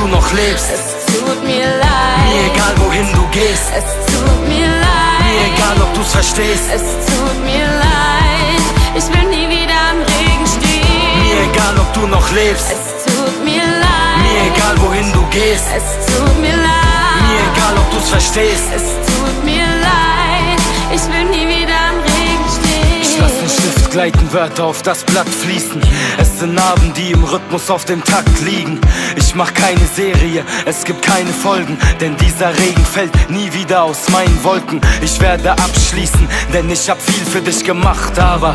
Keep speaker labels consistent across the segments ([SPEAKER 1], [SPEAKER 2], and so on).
[SPEAKER 1] du noch lebst.
[SPEAKER 2] Es tut mir leid.
[SPEAKER 1] Mir egal, wohin du gehst.
[SPEAKER 2] Es tut mir leid.
[SPEAKER 1] Mir egal, ob du's verstehst.
[SPEAKER 2] Es tut mir leid. Ich will nie wieder im Regen stehen.
[SPEAKER 1] Mir egal, ob du noch lebst.
[SPEAKER 2] Es tut mir leid.
[SPEAKER 1] Mir egal, wohin du gehst.
[SPEAKER 2] Es tut mir leid.
[SPEAKER 1] Mir egal, ob du's verstehst.
[SPEAKER 2] Es tut mir leid. Ich will nie wieder im Regen stehen.
[SPEAKER 1] Ich lass den Stift gleiten, Wörter auf das Blatt fließen. Es sind Narben, die im Rhythmus auf dem Takt liegen. Ich mach keine Serie, es gibt keine Folgen, denn dieser Regen fällt nie wieder aus meinen Wolken. Ich werde abschließen, denn ich hab viel für dich gemacht, aber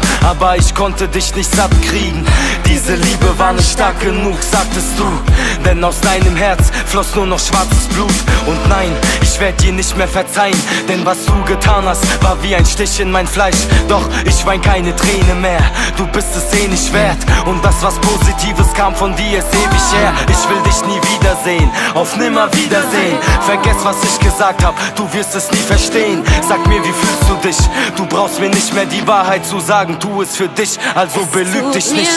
[SPEAKER 1] ich konnte dich nicht satt kriegen. Diese Liebe war nicht stark genug, sagtest du, denn aus deinem Herz floss nur noch schwarzes Blut. Und nein, ich werd dir nicht mehr verzeihen, denn was du getan hast, war wie ein Stich in mein Fleisch. Doch ich wein keine Träne mehr, du bist es eh nicht wert. Und das, was Positives kam von dir, ist ewig her. Ich will dich nie wiedersehen, auf nimmer Wiedersehen. Vergess, was ich gesagt hab, du wirst es nie verstehen. Sag mir, wie fühlst du dich? Du brauchst mir nicht mehr die Wahrheit zu sagen, tu es für dich, also belüg dich nicht.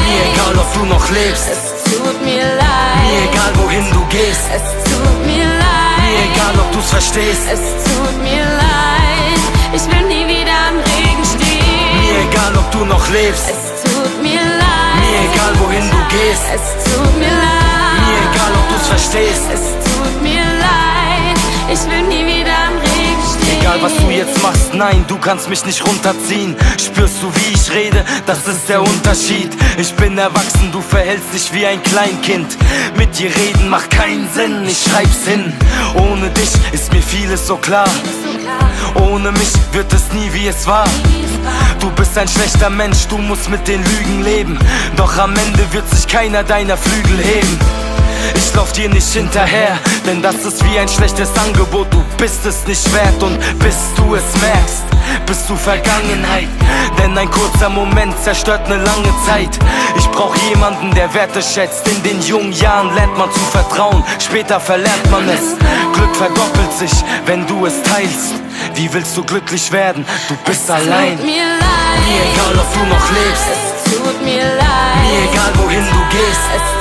[SPEAKER 1] Mir egal, ob du noch lebst.
[SPEAKER 2] Es tut mir leid.
[SPEAKER 1] Mir egal, wohin du gehst.
[SPEAKER 2] Es tut mir leid.
[SPEAKER 1] Mir egal, ob du's verstehst.
[SPEAKER 2] Es tut mir leid. Ich will nie wieder im Regen stehen.
[SPEAKER 1] Mir egal, ob du noch lebst.
[SPEAKER 2] Es tut mir leid.
[SPEAKER 1] Mir egal, wohin du gehst.
[SPEAKER 2] Es tut mir leid.
[SPEAKER 1] Mir egal, ob du's verstehst.
[SPEAKER 2] Es tut mir leid. Ich will nie wieder im Regen stehen.
[SPEAKER 1] Egal was du jetzt machst, nein, du kannst mich nicht runterziehen. Spürst du, wie ich rede? Das ist der Unterschied. Ich bin erwachsen, du verhältst dich wie ein Kleinkind. Mit dir reden macht keinen Sinn, ich schreib's hin. Ohne dich ist mir vieles so klar. Ohne mich wird es nie wie es war. Du bist ein schlechter Mensch, du musst mit den Lügen leben. Doch am Ende wird sich keiner deiner Flügel heben. Ich lauf dir nicht hinterher, denn das ist wie ein schlechtes Angebot. Du bist es nicht wert und bis du es merkst, bist du Vergangenheit. Denn ein kurzer Moment zerstört ne lange Zeit. Ich brauch jemanden, der Werte schätzt. In den jungen Jahren lernt man zu vertrauen, später verlernt man es. Glück verdoppelt sich, wenn du es teilst. Wie willst du glücklich werden? Du bist allein.
[SPEAKER 2] Tut mir leid.
[SPEAKER 1] Mir egal, ob du noch lebst.
[SPEAKER 2] Es tut mir leid.
[SPEAKER 1] Mir egal, wohin du gehst.
[SPEAKER 2] Es